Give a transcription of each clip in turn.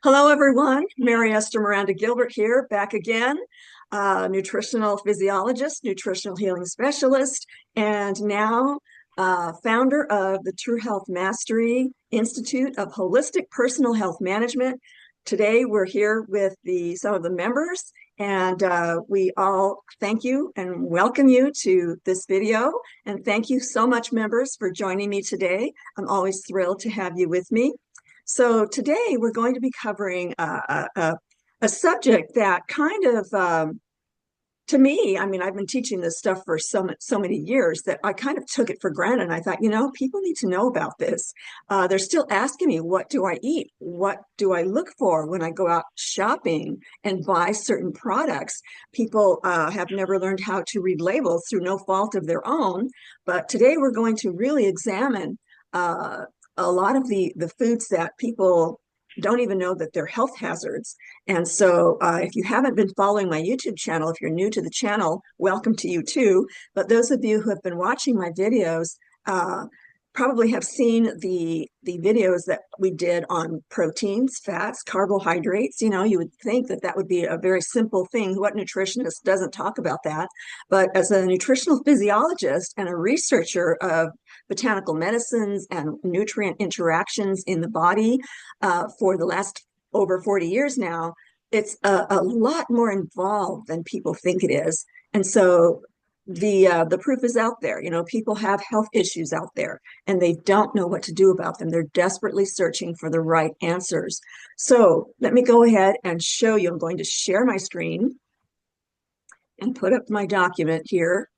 Hello, everyone. Mary Esther Miranda Gilbert here, back again, nutritional physiologist, nutritional healing specialist, and now founder of the True Health Mastery Institute of Holistic Personal Health Management. Today, we're here with some of the members, and we all thank you and welcome you to this video. And thank you so much, members, for joining me today. I'm always thrilled to have you with me. So today we're going to be covering a subject that kind of, to me, I mean, I've been teaching this stuff for so many years that I kind of took it for granted. And I thought, people need to know about this. They're still asking me, what do I eat? What do I look for when I go out shopping and buy certain products? People have never learned how to read labels through no fault of their own. But today we're going to really examine a lot of the foods that people don't even know that they're health hazards. And so if you haven't been following my YouTube channel, if you're new to the channel, welcome to you too. But those of you who have been watching my videos probably have seen the videos that we did on proteins, fats, carbohydrates. You would think that that would be a very simple thing. What nutritionist doesn't talk about that? But as a nutritional physiologist and a researcher of botanical medicines and nutrient interactions in the body for the last over 40 years now, it's a lot more involved than people think it is. And so the proof is out there. People have health issues out there and they don't know what to do about them. They're desperately searching for the right answers. So let me go ahead and show you. I'm going to share my screen and put up my document here.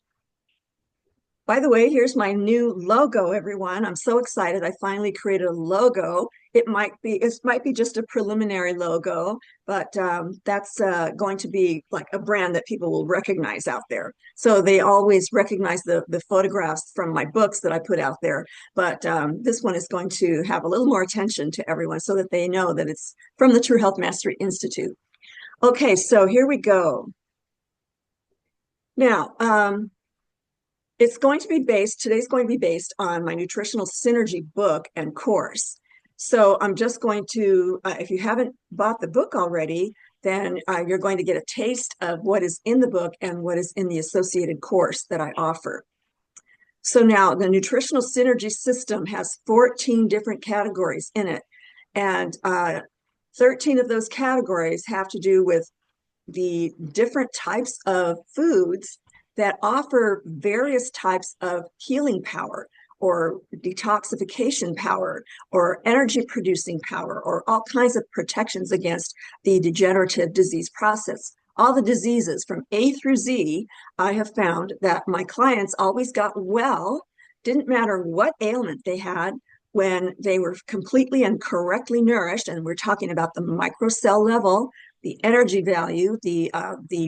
By the way, here's my new logo, everyone. I'm so excited. I finally created a logo. It might be just a preliminary logo, but that's going to be like a brand that people will recognize out there. So they always recognize the photographs from my books that I put out there. But this one is going to have a little more attention to everyone so that they know that it's from the True Health Mastery Institute. Okay, so here we go. Now, today's going to be based on my Nutritional Synergy book and course. So I'm just going to, if you haven't bought the book already, then you're going to get a taste of what is in the book and what is in the associated course that I offer. So now the Nutritional Synergy system has 14 different categories in it. And 13 of those categories have to do with the different types of foods that offer various types of healing power or detoxification power or energy producing power or all kinds of protections against the degenerative disease process. All the diseases from A through Z, I have found that my clients always got well, didn't matter what ailment they had, when they were completely and correctly nourished. And we're talking about the microcell level, the energy value, the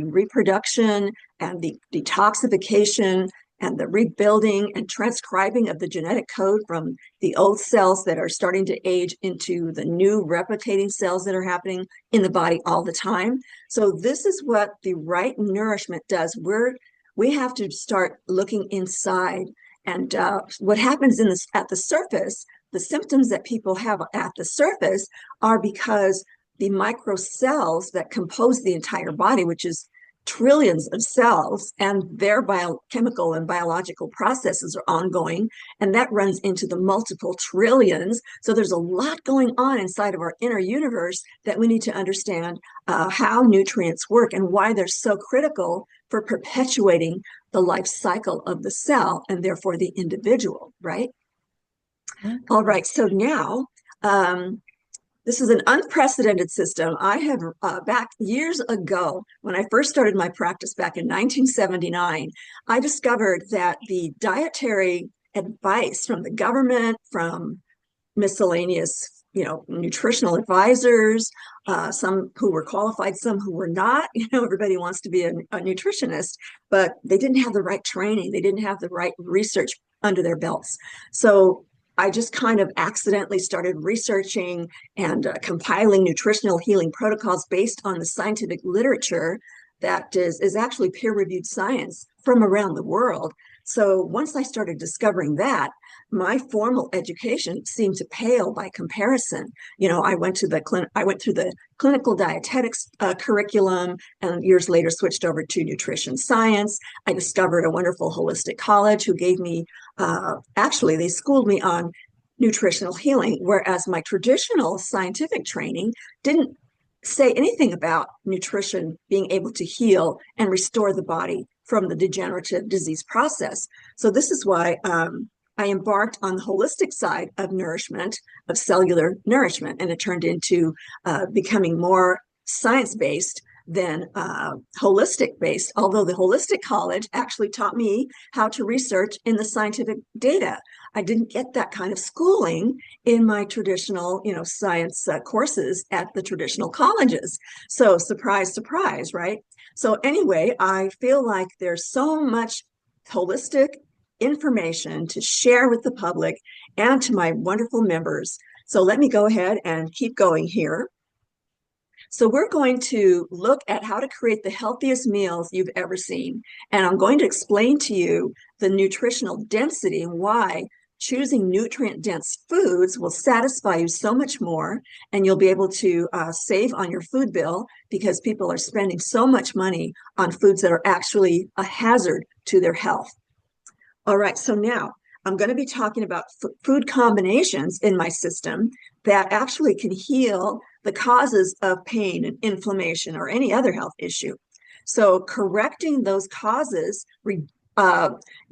reproduction and the detoxification and the rebuilding and transcribing of the genetic code from the old cells that are starting to age into the new replicating cells that are happening in the body all the time. So this is what the right nourishment does. We have to start looking inside. And what happens at the surface, the symptoms that people have at the surface are because the microcells that compose the entire body, which is trillions of cells, and their biochemical and biological processes are ongoing, and that runs into the multiple trillions. So there's a lot going on inside of our inner universe that we need to understand how nutrients work and why they're so critical for perpetuating the life cycle of the cell and therefore the individual, right? All right, so now this is an unprecedented system. I have, back years ago, when I first started my practice back in 1979, I discovered that the dietary advice from the government, from miscellaneous, nutritional advisors, some who were qualified, some who were not. Everybody wants to be a nutritionist, but they didn't have the right training. They didn't have the right research under their belts. So I just kind of accidentally started researching and compiling nutritional healing protocols based on the scientific literature that is actually peer-reviewed science from around the world. So once I started discovering that, my formal education seemed to pale by comparison. I went to I went through the clinical dietetics curriculum, and years later switched over to nutrition science. I discovered a wonderful holistic college who gave me, actually, they schooled me on nutritional healing, whereas my traditional scientific training didn't say anything about nutrition being able to heal and restore the body from the degenerative disease process. So this is why I embarked on the holistic side of nourishment, of cellular nourishment, and it turned into becoming more science-based than holistic-based, although the holistic college actually taught me how to research in the scientific data. I didn't get that kind of schooling in my traditional, science courses at the traditional colleges. So surprise, surprise, right? So anyway, I feel like there's so much holistic information to share with the public and to my wonderful members. So let me go ahead and keep going here. So we're going to look at how to create the healthiest meals you've ever seen. And I'm going to explain to you the nutritional density and why choosing nutrient-dense foods will satisfy you so much more, and you'll be able to save on your food bill because people are spending so much money on foods that are actually a hazard to their health. All right, so now I'm going to be talking about food combinations in my system that actually can heal the causes of pain and inflammation or any other health issue. So correcting those causes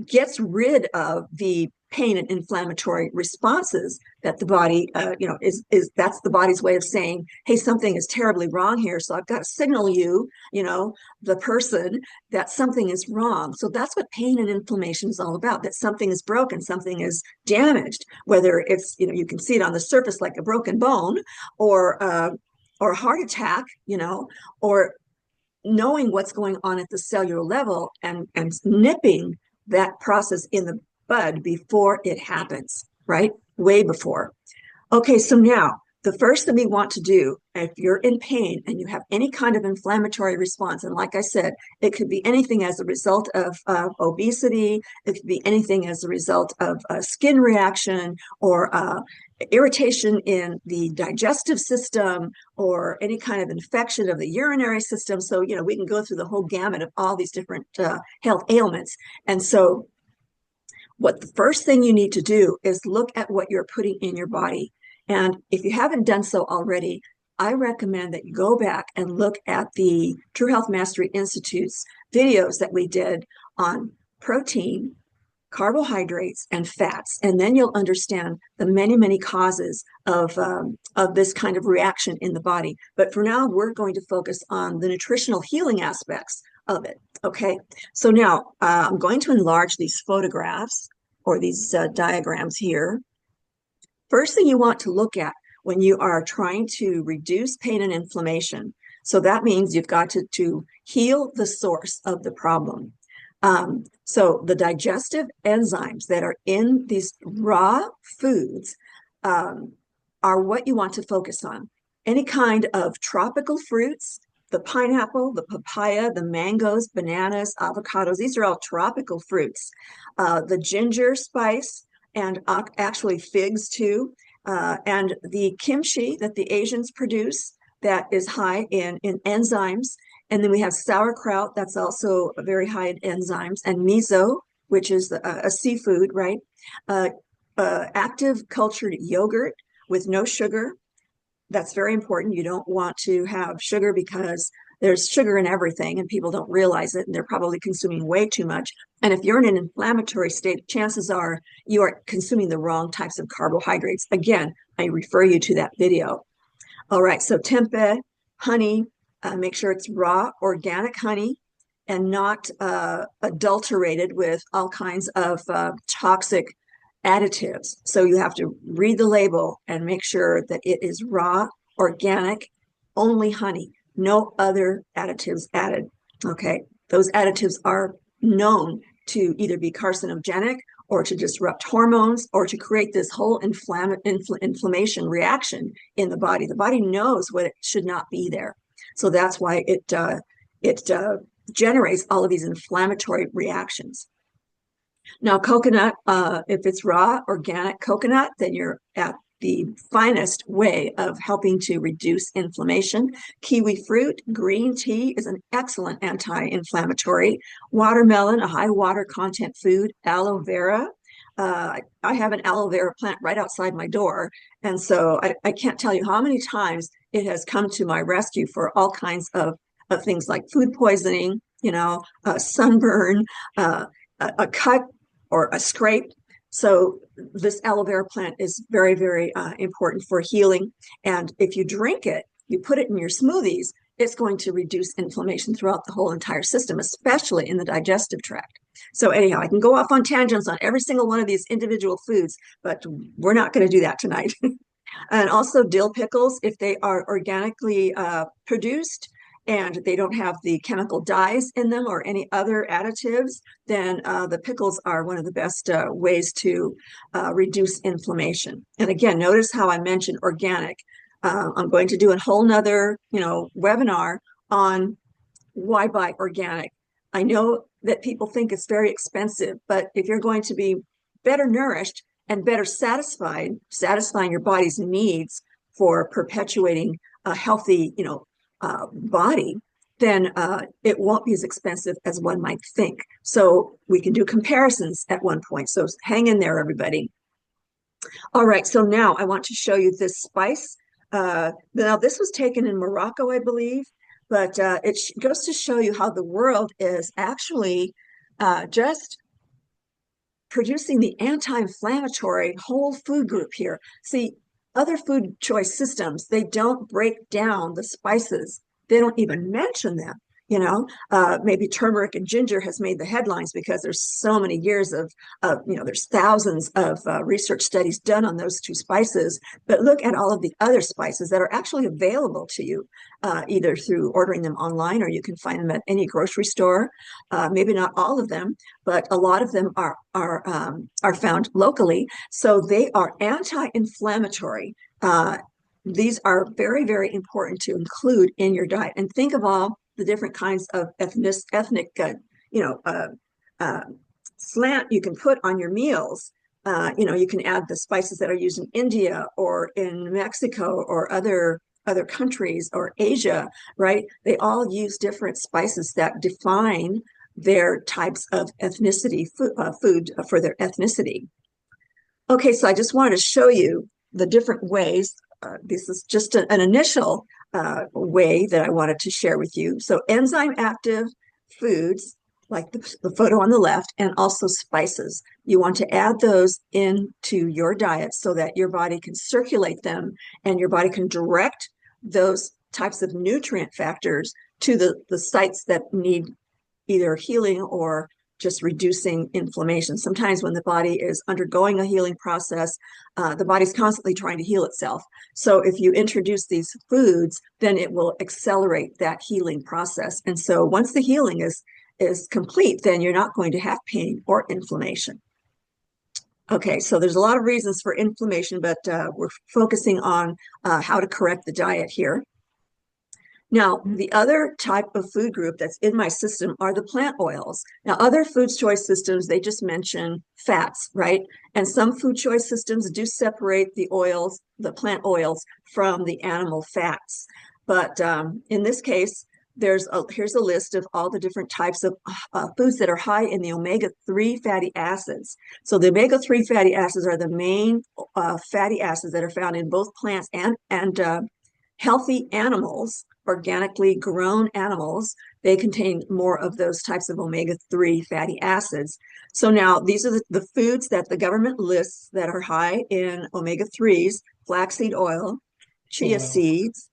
gets rid of the pain and inflammatory responses that the body, that's the body's way of saying, hey, something is terribly wrong here. So I've got to signal you, the person, that something is wrong. So that's what pain and inflammation is all about, that something is broken, something is damaged, whether it's, you can see it on the surface like a broken bone or a heart attack, or knowing what's going on at the cellular level and nipping that process in the bud before it happens, right? Way before. Okay, so now the first thing we want to do, if you're in pain and you have any kind of inflammatory response, and like I said, it could be anything as a result of obesity, it could be anything as a result of a skin reaction or irritation in the digestive system or any kind of infection of the urinary system. So, we can go through the whole gamut of all these different health ailments. And so what the first thing you need to do is look at what you're putting in your body. And if you haven't done so already, I recommend that you go back and look at the True Health Mastery Institute's videos that we did on protein, carbohydrates, and fats. And then you'll understand the many, many causes of this kind of reaction in the body. But for now, we're going to focus on the nutritional healing aspects of it. Okay, so now I'm going to enlarge these photographs or these diagrams here. First thing you want to look at when you are trying to reduce pain and inflammation. So that means you've got to heal the source of the problem. So the digestive enzymes that are in these raw foods are what you want to focus on. Any kind of tropical fruits, the pineapple, the papaya, the mangoes, bananas, avocados, these are all tropical fruits. The ginger spice and actually figs too. And the kimchi that the Asians produce that is high in enzymes. And then we have sauerkraut, that's also very high in enzymes, and miso, which is a seafood, right? Active cultured yogurt with no sugar. That's very important. You don't want to have sugar because there's sugar in everything and people don't realize it and they're probably consuming way too much. And if you're in an inflammatory state, chances are you are consuming the wrong types of carbohydrates. Again, I refer you to that video. All right, so tempeh, honey, make sure it's raw, organic honey and not adulterated with all kinds of toxic additives. So you have to read the label and make sure that it is raw, organic, only honey, no other additives added. Okay, those additives are known to either be carcinogenic or to disrupt hormones or to create this whole inflammation reaction in the body. The body knows what it should not be there. So that's why it generates all of these inflammatory reactions. Now, coconut, if it's raw, organic coconut, then you're at the finest way of helping to reduce inflammation. Kiwi fruit, green tea is an excellent anti-inflammatory. Watermelon, a high water content food. Aloe vera. I have an aloe vera plant right outside my door. And so I can't tell you how many times it has come to my rescue for all kinds of things like food poisoning, sunburn, a cut or a scrape. So this aloe vera plant is very, very important for healing. And if you drink it, you put it in your smoothies, it's going to reduce inflammation throughout the whole entire system, especially in the digestive tract. So anyhow, I can go off on tangents on every single one of these individual foods, but we're not going to do that tonight. And also dill pickles, if they are organically produced and they don't have the chemical dyes in them or any other additives, then the pickles are one of the best ways to reduce inflammation. And again, notice how I mentioned organic. I'm going to do a whole nother, webinar on why buy organic. I know that people think it's very expensive, but if you're going to be better nourished and better satisfying your body's needs for perpetuating a healthy, body, then it won't be as expensive as one might think. So we can do comparisons at one point. So hang in there, everybody. All right, so now I want to show you this spice. Now this was taken in Morocco, I believe, but it goes to show you how the world is actually just producing the anti-inflammatory whole food group here. See, other food choice systems, they don't break down the spices. They don't even mention them. Maybe turmeric and ginger has made the headlines because there's so many years of there's thousands of research studies done on those two spices. But look at all of the other spices that are actually available to you, either through ordering them online or you can find them at any grocery store. Maybe not all of them, but a lot of them are found locally. So they are anti-inflammatory. These are very, very important to include in your diet. And think of all the different kinds of ethnic slant you can put on your meals. You can add the spices that are used in India or in Mexico or other countries or Asia, right? They all use different spices that define their types of ethnicity, food for their ethnicity. Okay, so I just wanted to show you the different ways. This is just an initial way that I wanted to share with you. So enzyme active foods, like the photo on the left, and also spices. You want to add those into your diet so that your body can circulate them and your body can direct those types of nutrient factors to the sites that need either healing or just reducing inflammation. Sometimes when the body is undergoing a healing process, the body's constantly trying to heal itself. So if you introduce these foods, then it will accelerate that healing process. And so once the healing is complete, then you're not going to have pain or inflammation. Okay, so there's a lot of reasons for inflammation, but we're focusing on how to correct the diet here. Now, the other type of food group that's in my system are the plant oils. Now, other food choice systems, they just mention fats, right? And some food choice systems do separate the oils, the plant oils, from the animal fats. But in this case, here's a list of all the different types of foods that are high in the omega-3 fatty acids. So the omega-3 fatty acids are the main fatty acids that are found in both plants and healthy animals, organically grown animals. They contain more of those types of omega-3 fatty acids. So now these are the foods that the government lists that are high in omega-3s: flaxseed oil, chia seeds,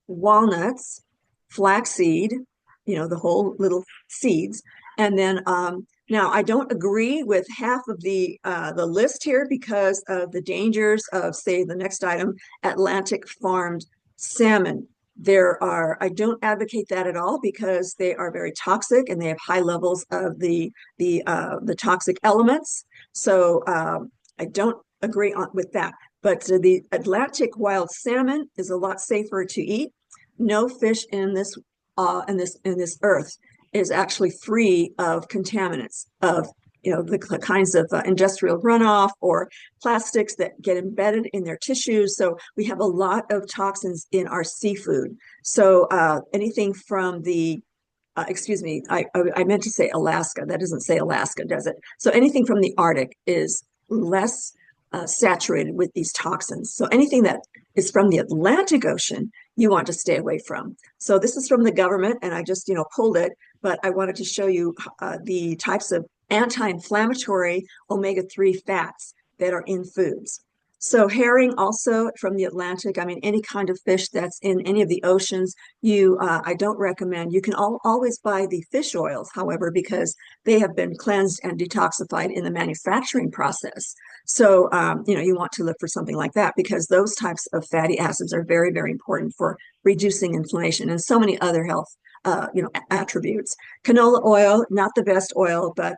walnuts, flaxseed, the whole little seeds. And then now I don't agree with half of the list here because of the dangers of, say, the next item, Atlantic farmed salmon. I don't advocate that at all because they are very toxic and they have high levels of the toxic elements. So I don't agree with that. But the Atlantic wild salmon is a lot safer to eat. No fish in this earth is actually free of contaminants, of the kinds of industrial runoff or plastics that get embedded in their tissues. So we have a lot of toxins in our seafood. So anything from the excuse me, I meant to say Alaska. That doesn't say Alaska, does it? So anything from the Arctic is less saturated with these toxins. So anything that is from the Atlantic Ocean, you want to stay away from. So this is from the government, and I just, pulled it, but I wanted to show you the types of anti-inflammatory omega-3 fats that are in foods. So herring also from the Atlantic. I mean, any kind of fish that's in any of the oceans, I don't recommend. You can always buy the fish oils, however, because they have been cleansed and detoxified in the manufacturing process. So, you want to look for something like that because those types of fatty acids are very, very important for reducing inflammation and so many other health, attributes. Canola oil, not the best oil, but,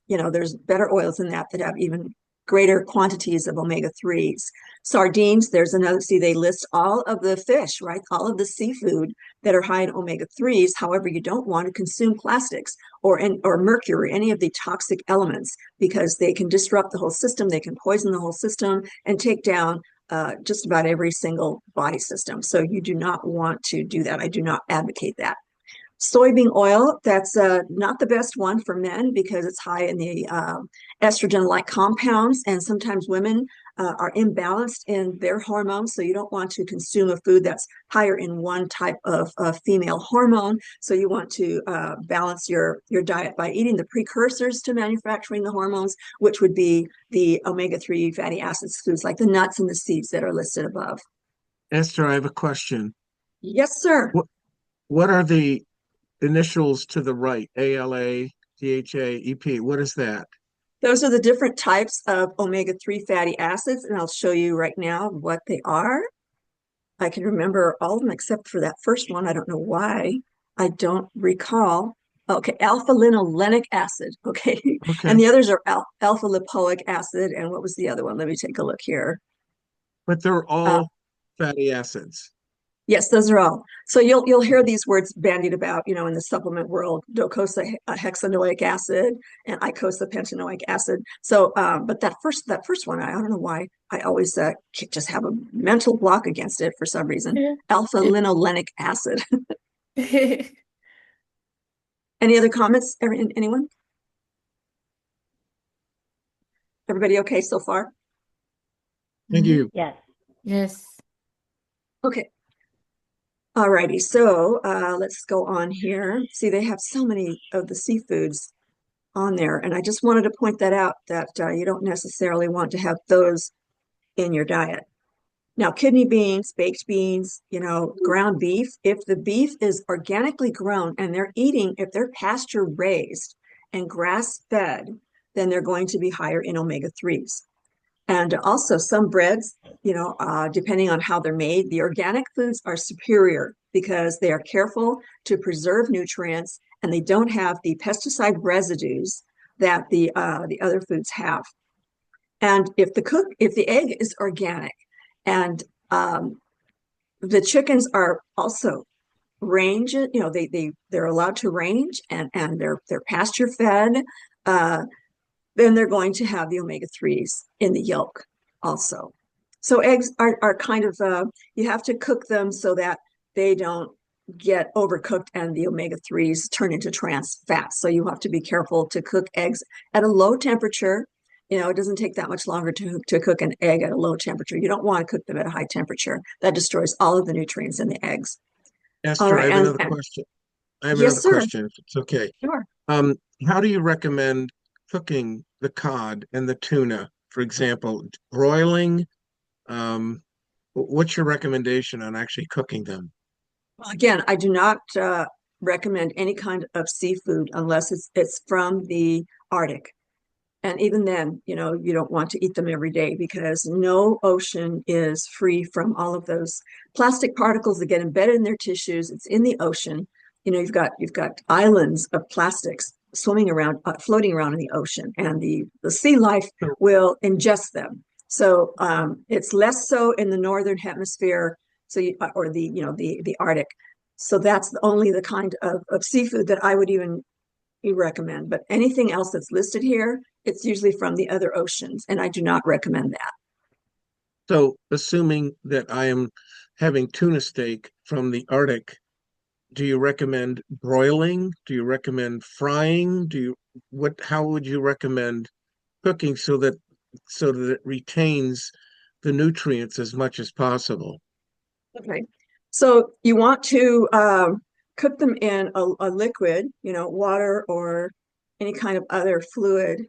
there's better oils than that have even greater quantities of omega-3s. Sardines, there's another, see, they list all of the fish, right? All of the seafood that are high in omega-3s. However, you don't want to consume plastics or mercury, any of the toxic elements, because they can disrupt the whole system, they can poison the whole system and take down just about every single body system. So you do not want to do that. I do not advocate that. Soybean oil, that's not the best one for men because it's high in the estrogen-like compounds, and sometimes women are imbalanced in their hormones, so you don't want to consume a food that's higher in one type of female hormone. So you want to balance your diet by eating the precursors to manufacturing the hormones, which would be the omega-3 fatty acids foods like the nuts and the seeds that are listed above. Esther, I have a question. Yes, sir. What are the initials to the right? ALA, DHA, EP. What is that? Those are the different types of omega-3 fatty acids, and I'll show you right now what they are. I can remember all of them except for that first one. I don't know why. I don't recall. Okay, alpha-linolenic acid. Okay, and Okay. the others are alpha-lipoic acid. And what was the other one? Let me take a look here. But they're Uh, all fatty acids. Yes, those are all. So you'll hear these words bandied about, in the supplement world: docosa hexanoic acid and icosa pentanoic acid. So, but that first one, I don't know why I always just have a mental block against it for some reason. Alpha linolenic acid. Any other comments? Anyone? Everybody okay so far? Thank you. Yes. Yes. Okay. All righty, so let's go on here. See, they have so many of the seafoods on there, and I just wanted to point that out that you don't necessarily want to have those in your diet. Now, kidney beans, baked beans, ground beef, if the beef is organically grown and if they're pasture raised and grass fed, then they're going to be higher in omega-3s. And also some breads, depending on how they're made, the organic foods are superior because they are careful to preserve nutrients and they don't have the pesticide residues that the other foods have. And if the egg is organic and the chickens are also range, they're allowed to range and they're pasture fed, then they're going to have the omega-3s in the yolk also. So eggs are kind of, you have to cook them so that they don't get overcooked and the omega-3s turn into trans fats. So you have to be careful to cook eggs at a low temperature. It doesn't take that much longer to cook an egg at a low temperature. You don't want to cook them at a high temperature. That destroys all of the nutrients in the eggs. All Esther, I right, have another question. I have yes, another sir. question, if it's okay. Sure. How do you recommend cooking the cod and the tuna, for example, broiling? What's your recommendation on actually cooking them? Again, I do not recommend any kind of seafood unless it's from the Arctic. And even then, you don't want to eat them every day because no ocean is free from all of those plastic particles that get embedded in their tissues. It's in the ocean. You've got islands of plastics swimming around, floating around in the ocean, and the sea life will ingest them. So it's less so in the northern hemisphere, or the Arctic. So that's only the kind of seafood that I would even you recommend, but anything else that's listed here, it's usually from the other oceans, and I do not recommend that. So, assuming that I am having tuna steak from the Arctic, do you recommend broiling? Do you recommend frying? How would you recommend cooking so that it retains the nutrients as much as possible? Okay. So you want to cook them in a liquid, water or any kind of other fluid,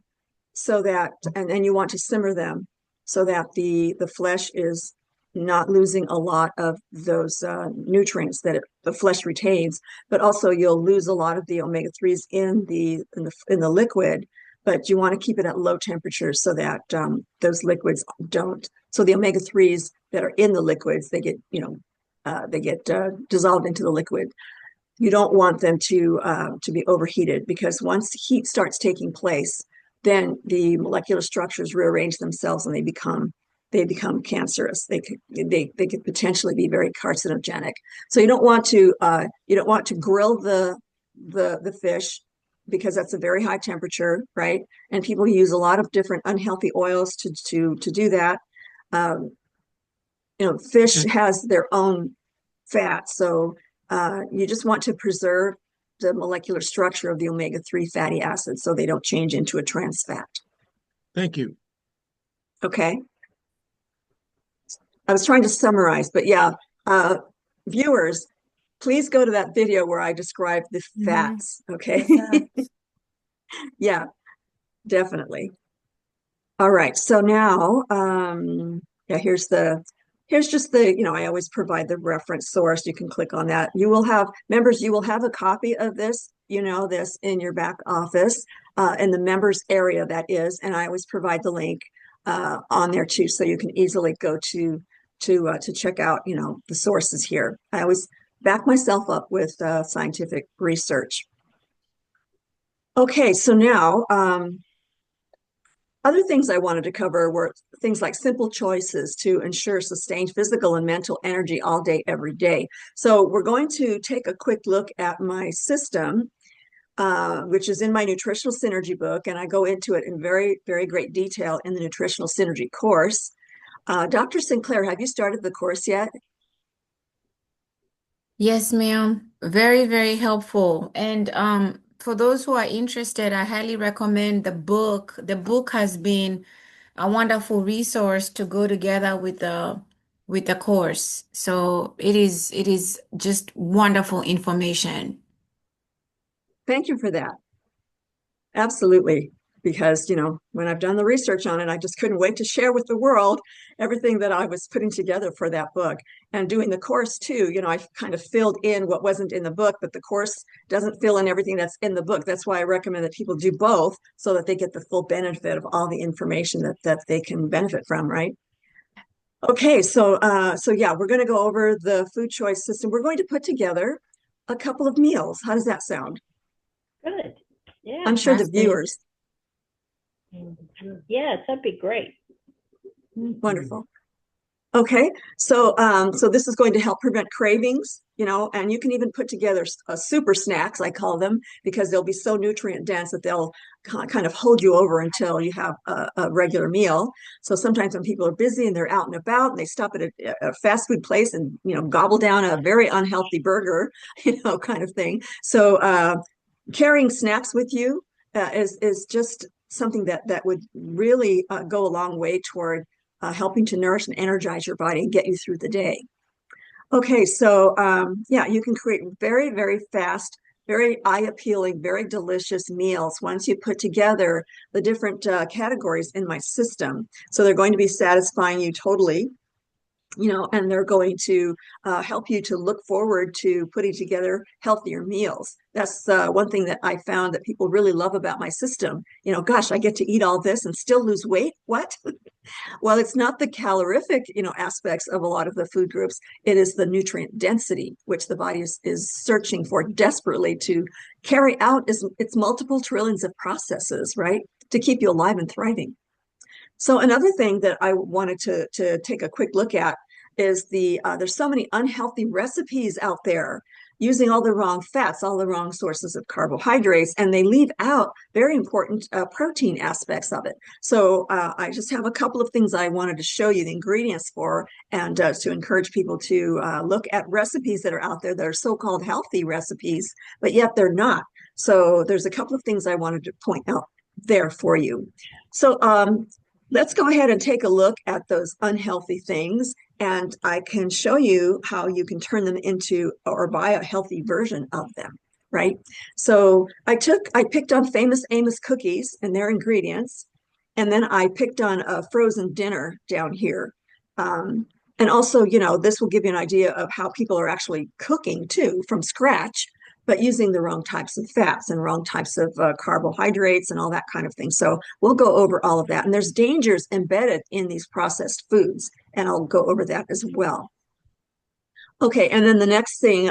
so that, and then you want to simmer them so that the flesh is not losing a lot of those nutrients that the flesh retains, but also you'll lose a lot of the omega-3s in the liquid, but you want to keep it at low temperatures so that those liquids don't. So the omega-3s that are in the liquids, they get dissolved into the liquid. You don't want them to be overheated, because once heat starts taking place, then the molecular structures rearrange themselves and they become cancerous. They could potentially be very carcinogenic. So you don't want to grill the fish, because that's a very high temperature, right? And people use a lot of different unhealthy oils to do that. Um, Fish has their own fat, so you just want to preserve the molecular structure of the omega-3 fatty acids so they don't change into a trans fat. Thank you. Okay. I was trying to summarize, but yeah, uh, viewers, please go to that video where I describe the Mhm. fats. The Okay. fat. Yeah, definitely. All right. So now, yeah, here's just I always provide the reference source. You can click on that. You will have a copy of this, this in your back office, in the members area, that is, and I always provide the link on there too, so you can easily go to check out, the sources here. I always back myself up with scientific research. Okay, so now, other things I wanted to cover were things like simple choices to ensure sustained physical and mental energy all day, every day. So we're going to take a quick look at my system, which is in my Nutritional Synergy book, and I go into it in very, very great detail in the Nutritional Synergy course. Dr. Sinclair, have you started the course yet? Yes, ma'am. Very, very helpful. And for those who are interested, I highly recommend the book. The book has been a wonderful resource to go together with the course. So it is just wonderful information. Thank you for that. Absolutely. Because, when I've done the research on it, I just couldn't wait to share with the world everything that I was putting together for that book. And doing the course too, I kind of filled in what wasn't in the book, but the course doesn't fill in everything that's in the book. That's why I recommend that people do both, so that they get the full benefit of all the information that they can benefit from, right? Okay, so yeah, we're going to go over the food choice system. We're going to put together a couple of meals. How does that sound? Good. Yeah. I'm sure the That's great. viewers, Yes, that'd be great. wonderful. Okay, so this is going to help prevent cravings, and you can even put together super snacks, I call them, because they'll be so nutrient dense that they'll kind of hold you over until you have a regular meal. So sometimes when people are busy and they're out and about and they stop at a fast food place and gobble down a very unhealthy burger, kind of thing. So carrying snacks with you is just something that would really go a long way toward helping to nourish and energize your body and get you through the day. Okay, so yeah, you can create very, very fast, very eye-appealing, very delicious meals once you put together the different categories in my system. So they're going to be satisfying you totally, and they're going to help you to look forward to putting together healthier meals. That's one thing that I found that people really love about my system. Gosh, I get to eat all this and still lose weight. What? Well, it's not the calorific, aspects of a lot of the food groups. It is the nutrient density, which the body is searching for desperately to carry out its multiple trillions of processes, right? To keep you alive and thriving. So another thing that I wanted to take a quick look at is there's so many unhealthy recipes out there using all the wrong fats, all the wrong sources of carbohydrates, and they leave out very important protein aspects of it. So I just have a couple of things I wanted to show you the ingredients for, and to encourage people to look at recipes that are out there that are so-called healthy recipes, but yet they're not. So there's a couple of things I wanted to point out there for you. So let's go ahead and take a look at those unhealthy things, and I can show you how you can turn them into or buy a healthy version of them, right? So I picked on Famous Amos cookies and their ingredients, and then I picked on a frozen dinner down here. And also, this will give you an idea of how people are actually cooking too from scratch, but using the wrong types of fats and wrong types of carbohydrates and all that kind of thing. So we'll go over all of that. And there's dangers embedded in these processed foods, and I'll go over that as well. Okay, and then the next thing,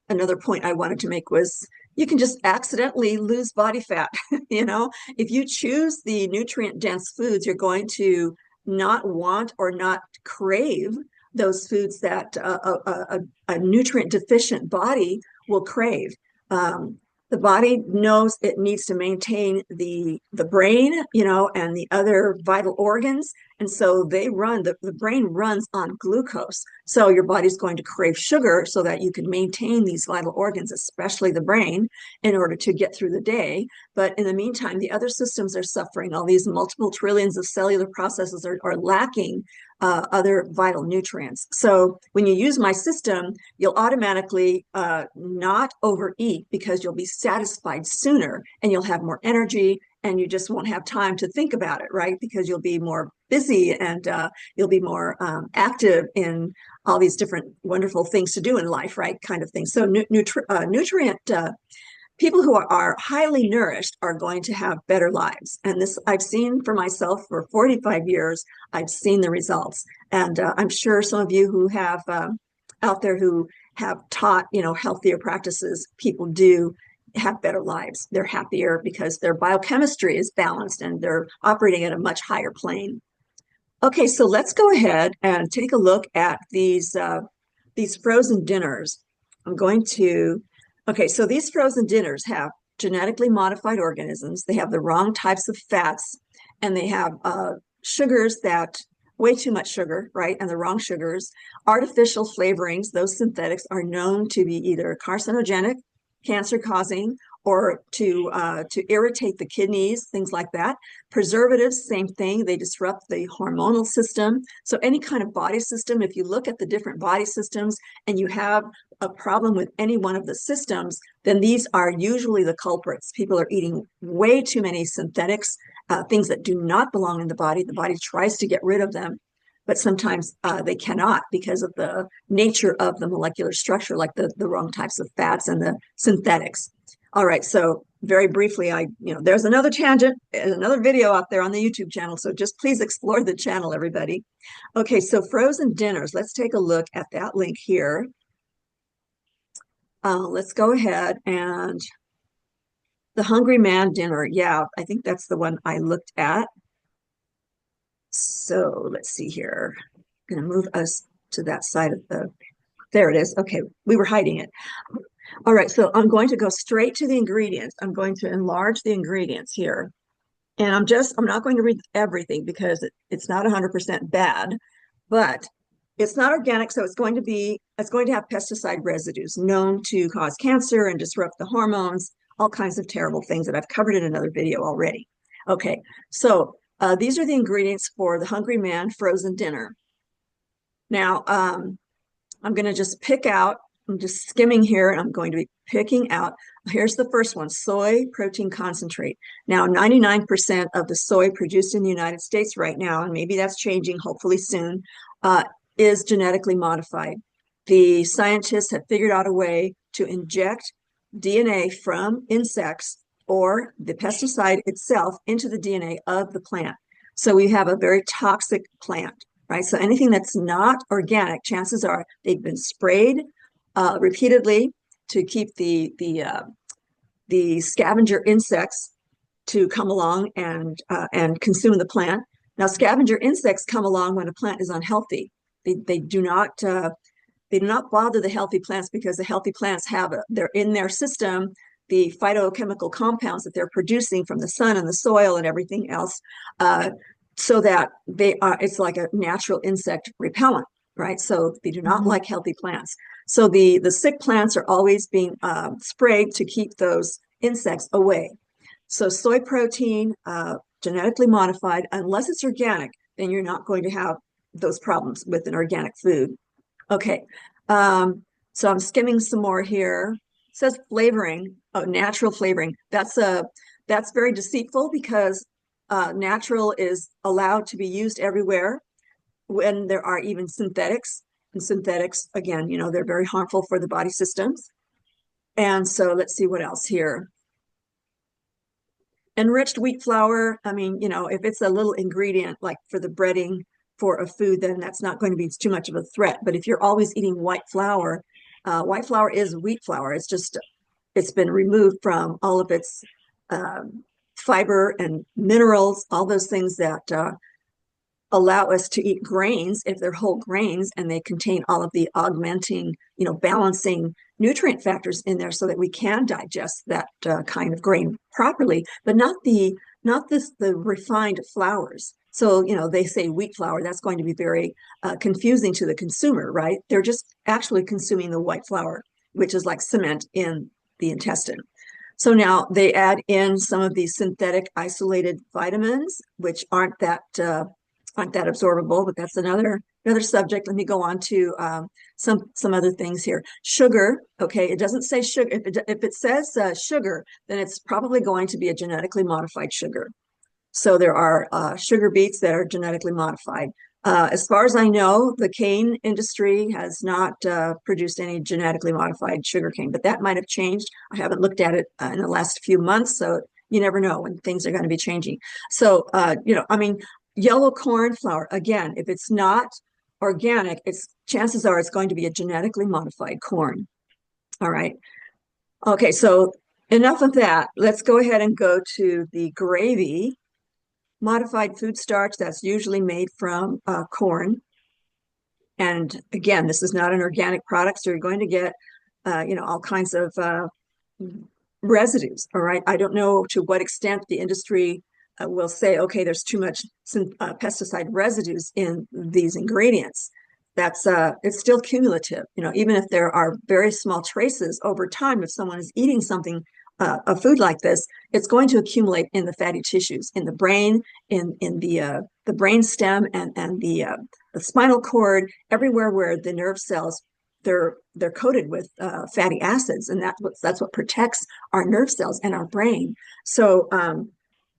another point I wanted to make was you can just accidentally lose body fat. If you choose the nutrient-dense foods, you're going to not want or not crave those foods that a nutrient-deficient body will crave. The body knows it needs to maintain the brain, and the other vital organs. And so the brain runs on glucose. So your body's going to crave sugar so that you can maintain these vital organs, especially the brain, in order to get through the day. But in the meantime, the other systems are suffering. All these multiple trillions of cellular processes are lacking other vital nutrients. So when you use my system, you'll automatically not overeat because you'll be satisfied sooner, and you'll have more energy, and you just won't have time to think about it, right? Because you'll be more busy, and you'll be more active in all these different wonderful things to do in life, right? Kind of thing. So nutrient people who are highly nourished are going to have better lives. And this I've seen for myself for 45 years. I've seen the results. And I'm sure some of you who have out there who have taught, healthier practices, people do have better lives. They're happier because their biochemistry is balanced and they're operating at a much higher plane. Okay, so let's go ahead and take a look at these frozen dinners. Okay, so these frozen dinners have genetically modified organisms. They have the wrong types of fats, and they have sugars way too much sugar, right? And the wrong sugars, artificial flavorings. Those synthetics are known to be either carcinogenic, cancer-causing, or to irritate the kidneys, things like that. Preservatives, same thing. They disrupt the hormonal system. So any kind of body system, if you look at the different body systems and you have a problem with any one of the systems, then these are usually the culprits. People are eating way too many synthetics, things that do not belong in the body. The body tries to get rid of them, but sometimes they cannot because of the nature of the molecular structure, like the wrong types of fats and the synthetics. All right, so very briefly, there's another tangent, another video out there on the YouTube channel, so just please explore the channel, everybody. Okay, so frozen dinners, let's take a look at that link here. Let's go ahead and the Hungry Man dinner. Yeah, I think that's the one I looked at. So let's see here. I'm going to move us to that side of there it is. Okay, we were hiding it. All right, so I'm going to go straight to the ingredients. I'm going to enlarge the ingredients here. And I'm not going to read everything because it's not 100% bad, but it's not organic, so it's going to have pesticide residues known to cause cancer and disrupt the hormones, all kinds of terrible things that I've covered in another video already. Okay, so these are the ingredients for the Hungry Man frozen dinner. Now, I'm going to just pick out, I'm just skimming here, and I'm going to be picking out, here's the first one, soy protein concentrate. Now, 99% of the soy produced in the United States right now, and maybe that's changing hopefully soon, is genetically modified. The scientists have figured out a way to inject DNA from insects or the pesticide itself into the DNA of the plant. So we have a very toxic plant, right? So anything that's not organic, chances are they've been sprayed repeatedly to keep the scavenger insects to come along and consume the plant. Now, scavenger insects come along when a plant is unhealthy. They do not They do not bother the healthy plants because the healthy plants have, they're in their system, the phytochemical compounds that they're producing from the sun and the soil and everything else, so that they are, it's like a natural insect repellent, right? So they do not like healthy plants. So the sick plants are always being sprayed to keep those insects away. So soy protein, genetically modified, unless it's organic, then you're not going to have those problems with an organic food. Okay, so I'm skimming some more here. It says flavoring, natural flavoring. That's very deceitful because natural is allowed to be used everywhere when there are even synthetics. And synthetics, again, you know, they're very harmful for the body systems. And so let's see what else here. Enriched wheat flour, I mean, you know, if it's a little ingredient like for the breading for a food, then that's not going to be too much of a threat. But if you're always eating white flour is wheat flour. It's just, it's been removed from all of its fiber and minerals, all those things that allow us to eat grains if they're whole grains and they contain all of the augmenting, you know, balancing nutrient factors in there so that we can digest that kind of grain properly, but not the refined flours. So, you know, they say wheat flour, that's going to be very confusing to the consumer, right? They're just actually consuming the white flour, which is like cement in the intestine. So now they add in some of these synthetic isolated vitamins, which aren't that absorbable, but that's another subject. Let me go on to some other things here. Sugar, okay, it doesn't say sugar. If it says sugar, then it's probably going to be a genetically modified sugar. So there are sugar beets that are genetically modified. As far as I know, the cane industry has not produced any genetically modified sugar cane, but that might have changed. I haven't looked at it in the last few months, so you never know when things are going to be changing. So, you know, I mean, yellow corn flour, again, if it's not organic, chances are it's going to be a genetically modified corn. All right. Okay, so enough of that. Let's go ahead and go to the gravy. Modified food starch, that's usually made from corn. And again, this is not an organic product, so you're going to get, you know, all kinds of residues. All right. I don't know to what extent the industry will say, okay, there's too much pesticide residues in these ingredients. That's it's still cumulative. You know, even if there are very small traces over time, if someone is eating something, a food like this, it's going to accumulate in the fatty tissues, in the brain, in the brain stem, and the spinal cord, everywhere where the nerve cells, they're coated with fatty acids, and that's what protects our nerve cells and our brain. So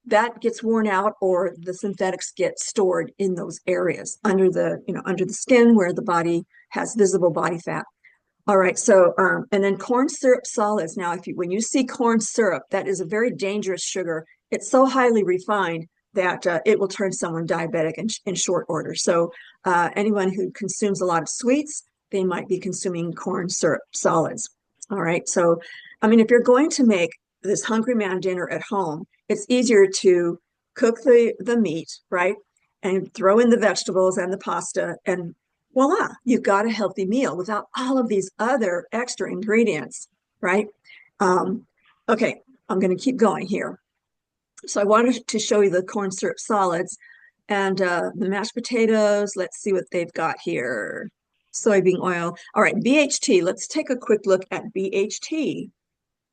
that gets worn out, or the synthetics get stored in those areas under the skin where the body has visible body fat. All right, so and then corn syrup solids. Now, when you see corn syrup, that is a very dangerous sugar. It's so highly refined that it will turn someone diabetic in short order. So anyone who consumes a lot of sweets, they might be consuming corn syrup solids. All right, so I mean, if you're going to make this hungry man dinner at home, it's easier to cook the meat, right? And throw in the vegetables and the pasta, and voila, you've got a healthy meal without all of these other extra ingredients, right? Okay, I'm going to keep going here. So I wanted to show you the corn syrup solids and the mashed potatoes. Let's see what they've got here. Soybean oil. All right, BHT. Let's take a quick look at BHT.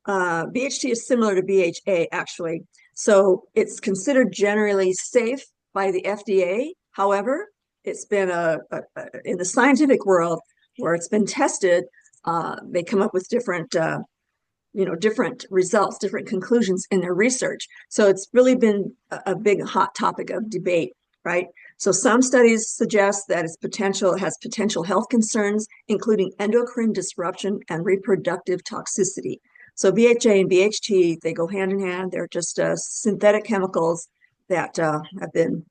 BHT is similar to BHA, actually. So it's considered generally safe by the FDA. However, it's been in the scientific world where it's been tested, they come up with different different results, different conclusions in their research. So it's really been a big hot topic of debate, right? So some studies suggest that it has potential health concerns, including endocrine disruption and reproductive toxicity. So BHA and BHT, they go hand in hand. They're just synthetic chemicals that have been,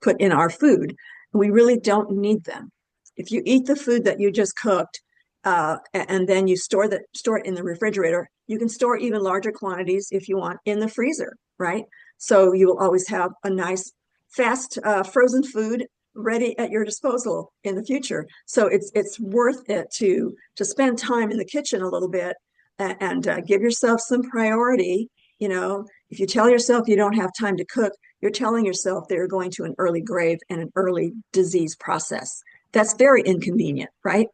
put in our food. We really don't need them. If you eat the food that you just cooked, and then you store it in the refrigerator, you can store even larger quantities if you want in the freezer, right? So you will always have a nice, fast frozen food ready at your disposal in the future. So it's worth it to spend time in the kitchen a little bit and give yourself some priority. You know, if you tell yourself you don't have time to cook, you're telling yourself that you're going to an early grave and an early disease process. That's very inconvenient, right?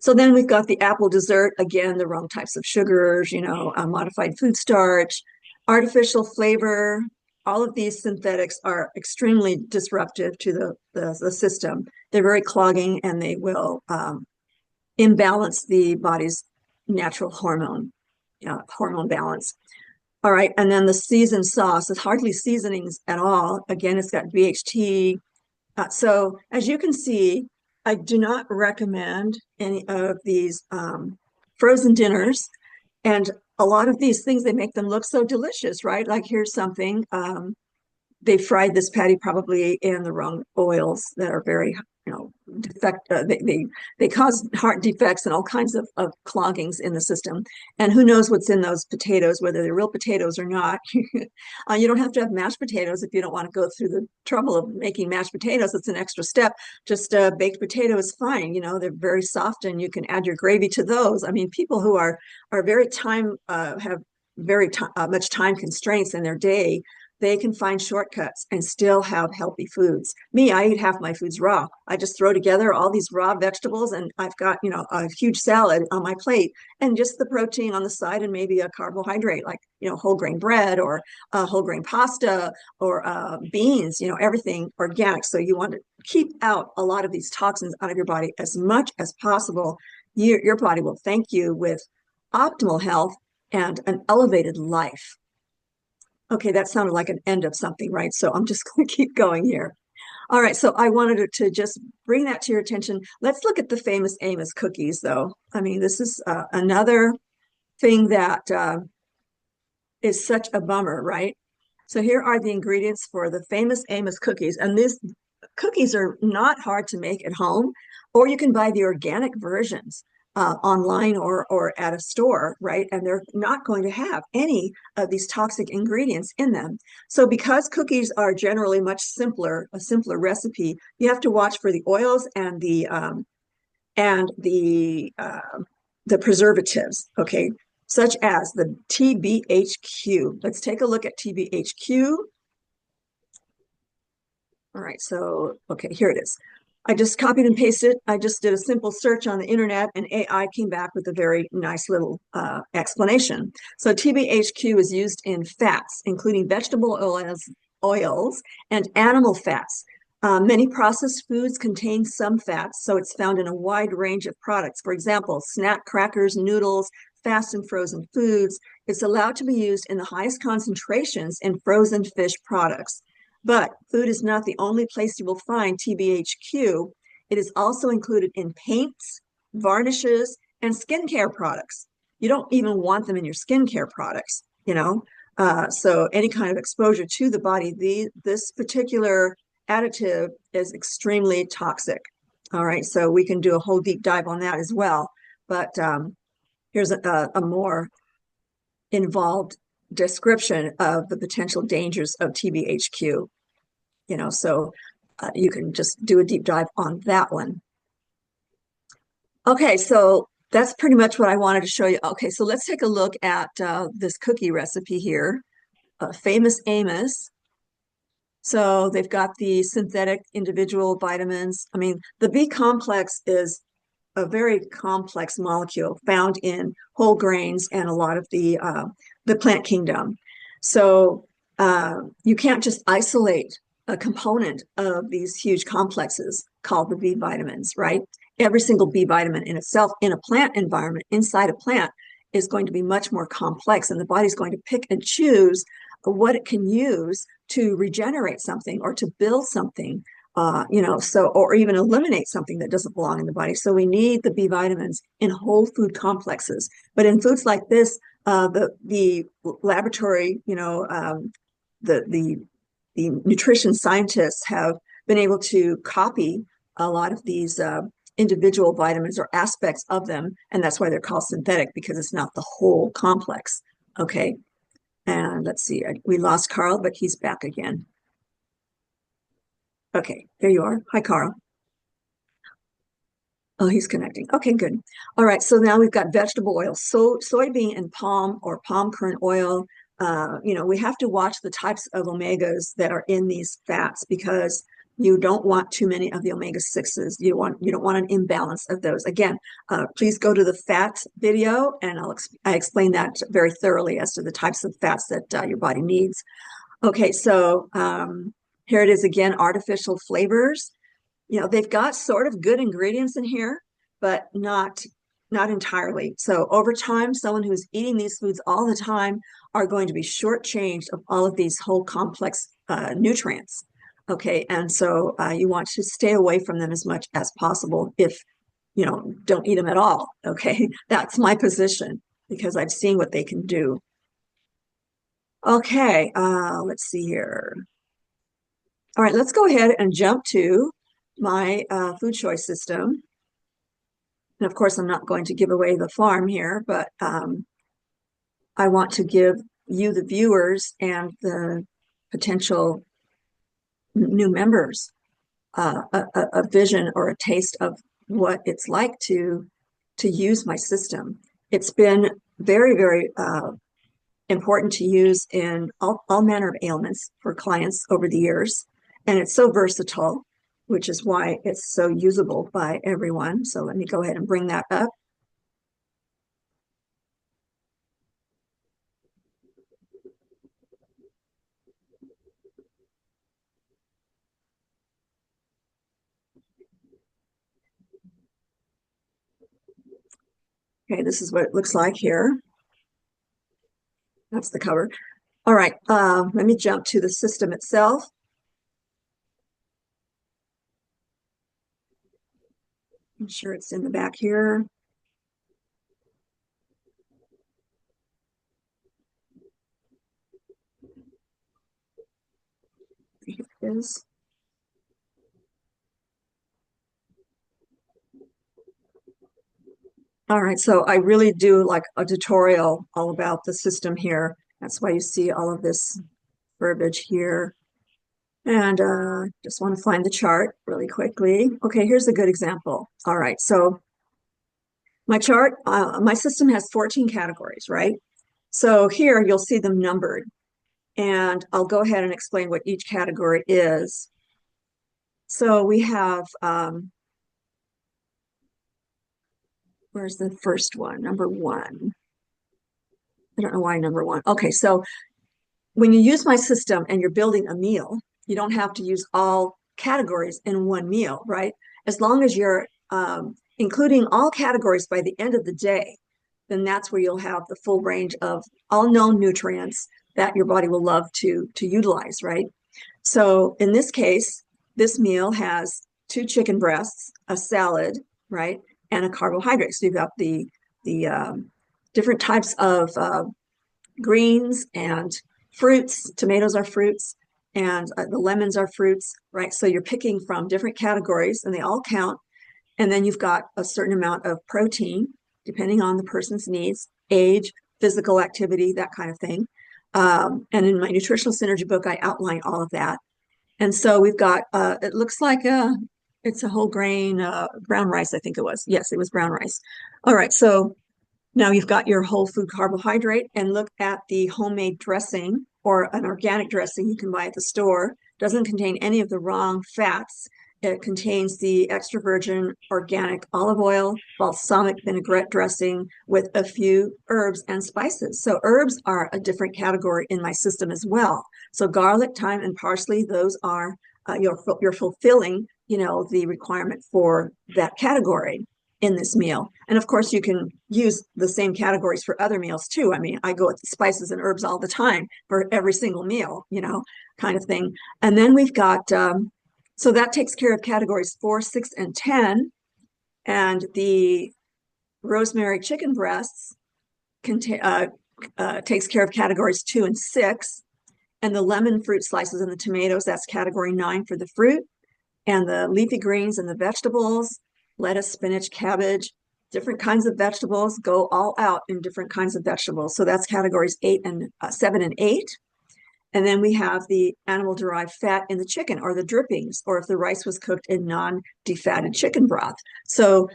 So then we've got the apple dessert, again, the wrong types of sugars, you know, modified food starch, artificial flavor. All of these synthetics are extremely disruptive to the system. They're very clogging and they will imbalance the body's natural hormone balance. All right, and then the seasoned sauce is hardly seasonings at all. Again, it's got BHT. So as you can see, I do not recommend any of these frozen dinners. And a lot of these things, they make them look so delicious, right? Like here's something, they fried this patty probably in the wrong oils that are very, you know, they cause heart defects and all kinds of cloggings in the system. And who knows what's in those potatoes, whether they're real potatoes or not. You don't have to have mashed potatoes if you don't want to go through the trouble of making mashed potatoes. It's an extra step. Just baked potato is fine. You know, they're very soft and you can add your gravy to those. I mean, people who are very have very much time constraints in their day, they can find shortcuts and still have healthy foods. Me, I eat half my foods raw. I just throw together all these raw vegetables and I've got, you know, a huge salad on my plate and just the protein on the side and maybe a carbohydrate like, you know, whole grain bread or whole grain pasta or beans, you know, everything organic. So you want to keep out a lot of these toxins out of your body as much as possible. Your body will thank you with optimal health and an elevated life. Okay, that sounded like an end of something, right? So I'm just going to keep going here. All right, so I wanted to just bring that to your attention. Let's look at the famous Amos cookies, though. I mean, this is another thing that is such a bummer, right? So here are the ingredients for the famous Amos cookies. And these cookies are not hard to make at home, or you can buy the organic versions online or at a store, right? And they're not going to have any of these toxic ingredients in them. So because cookies are generally much simpler, a simpler recipe, you have to watch for the oils and the preservatives, okay, such as the TBHQ. Let's take a look at TBHQ. All right, so, okay, here it is. I just copied and pasted. I just did a simple search on the internet and AI came back with a very nice little explanation. So TBHQ is used in fats, including vegetable oils and animal fats. Many processed foods contain some fats, so it's found in a wide range of products. For example, snack crackers, noodles, fast and frozen foods. It's allowed to be used in the highest concentrations in frozen fish products. But food is not the only place you will find TBHQ. It is also included in paints, varnishes, and skincare products. You don't even want them in your skincare products, you know? So any kind of exposure to the body, this particular additive is extremely toxic. All right, so we can do a whole deep dive on that as well. But here's a more involved description of the potential dangers of TBHQ, you know, so you can just do a deep dive on that one. Okay, so that's pretty much what I wanted to show you. Okay, so let's take a look at this cookie recipe here, Famous Amos. So they've got the synthetic individual vitamins. I mean, the B complex is a very complex molecule found in whole grains and a lot of the plant kingdom. So you can't just isolate a component of these huge complexes called the B vitamins, right? Every single B vitamin in itself in a plant environment, inside a plant, is going to be much more complex, and the body's going to pick and choose what it can use to regenerate something or to build something. You know, so, or even eliminate something that doesn't belong in the body. So we need the B vitamins in whole food complexes. But in foods like this, the laboratory, you know, the nutrition scientists have been able to copy a lot of these individual vitamins or aspects of them, and that's why they're called synthetic, because it's not the whole complex. Okay, and let's see, we lost Carl, but he's back again. Okay, there you are. Hi, Carl. Oh, he's connecting. Okay, good. All right, so now we've got vegetable oil, so soybean and palm or palm kernel oil. We have to watch the types of omegas that are in these fats because you don't want too many of the omega-6s. You don't want an imbalance of those. Again, please go to the fat video, and I explain that very thoroughly as to the types of fats that your body needs. Okay, so here it is again, artificial flavors. They've got sort of good ingredients in here, but not entirely. So over time, someone who's eating these foods all the time are going to be shortchanged of all of these whole complex nutrients. Okay, and so you want to stay away from them as much as possible if don't eat them at all. Okay, that's my position because I've seen what they can do. Okay, let's see here. All right, let's go ahead and jump to my food choice system. And of course, I'm not going to give away the farm here, but I want to give you, the viewers, and the potential new members a vision or a taste of what it's like to use my system. It's been very, very important to use in all manner of ailments for clients over the years. And it's so versatile, which is why it's so usable by everyone. So let me go ahead and bring that up. Okay, this is what it looks like here. That's the cover. All right, let me jump to the system itself. I'm sure it's in the back here. Here it is. All right, so I really do like a tutorial all about the system here. That's why you see all of this verbiage here. And just want to find the chart really quickly. Okay, here's a good example. All right, so my chart, my system has 14 categories, right? So here you'll see them numbered. And I'll go ahead and explain what each category is. So we have, where's the first one? Number one. I don't know why number one. Okay, so when you use my system and you're building a meal, you don't have to use all categories in one meal, right? As long as you're including all categories by the end of the day, then that's where you'll have the full range of all known nutrients that your body will love to utilize, right? So in this case, this meal has 2 chicken breasts, a salad, right, and a carbohydrate. So you've got the different types of greens and fruits. Tomatoes are fruits, and the lemons are fruits, right? So you're picking from different categories, and they all count. And then you've got a certain amount of protein, depending on the person's needs, age, physical activity, that kind of thing. And in my Nutritional Synergy book, I outline all of that. And so we've got, it looks like it's a whole grain, brown rice, I think it was. Yes, it was brown rice. All right, so now you've got your whole food carbohydrate, and look at the homemade dressing or an organic dressing you can buy at the store. Doesn't contain any of the wrong fats. It contains the extra virgin organic olive oil, balsamic vinaigrette dressing with a few herbs and spices. So herbs are a different category in my system as well. So garlic, thyme, and parsley, those are you're fulfilling, the requirement for that category in this meal. And of course, you can use the same categories for other meals too. I mean, I go with spices and herbs all the time for every single meal, kind of thing. And then we've got so that takes care of categories 4, 6, and 10. And the rosemary chicken breasts takes care of categories 2 and 6. And the lemon fruit slices and the tomatoes, that's category 9 for the fruit. And the leafy greens and the vegetables, lettuce, spinach, cabbage, different kinds of vegetables, go all out in different kinds of vegetables. So that's categories 7 and 8. And then we have the animal-derived fat in the chicken or the drippings, or if the rice was cooked in non-defatted chicken broth. So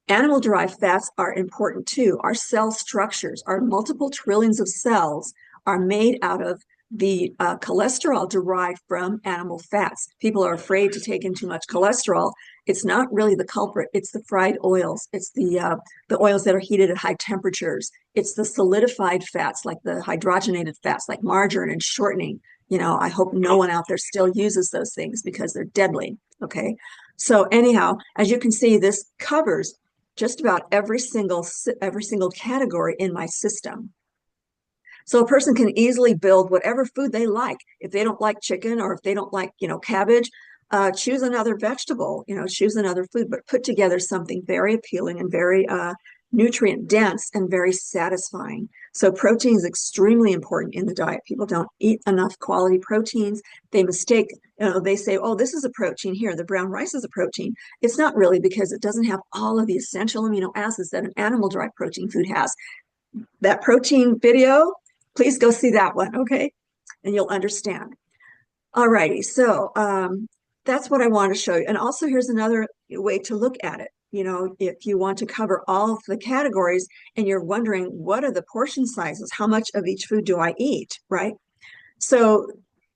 animal-derived fats are important too. Our cell structures, our multiple trillions of cells are made out of the cholesterol derived from animal fats. People are afraid to take in too much cholesterol. It's not really the culprit. It's the fried oils. It's the oils that are heated at high temperatures. It's the solidified fats, like the hydrogenated fats, like margarine and shortening. You know, I hope no one out there still uses those things because they're deadly. Okay. So anyhow, as you can see, this covers just about every single category in my system. So a person can easily build whatever food they like. If they don't like chicken, or if they don't like, cabbage, choose another vegetable, choose another food, but put together something very appealing and very nutrient dense and very satisfying. So protein is extremely important in the diet. People don't eat enough quality proteins. They mistake, they say, oh, this is a protein here. The brown rice is a protein. It's not really, because it doesn't have all of the essential amino acids that an animal-derived protein food has. That protein video, please go see that one, okay? And you'll understand. All righty, so that's what I want to show you. And also, here's another way to look at it. If you want to cover all of the categories and you're wondering, what are the portion sizes? How much of each food do I eat, right? So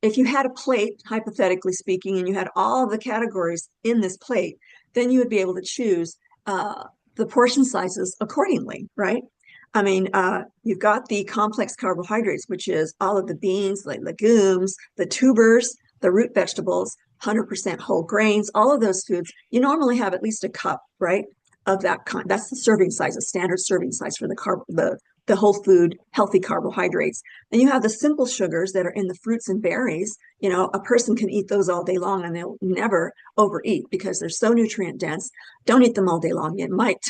if you had a plate, hypothetically speaking, and you had all of the categories in this plate, then you would be able to choose the portion sizes accordingly, right? I mean, you've got the complex carbohydrates, which is all of the beans, like legumes, the tubers, the root vegetables, 100% whole grains, all of those foods. You normally have at least a cup, right, of that kind. That's the serving size, a standard serving size for the whole food, healthy carbohydrates. And you have the simple sugars that are in the fruits and berries. A person can eat those all day long and they'll never overeat because they're so nutrient dense. Don't eat them all day long. It might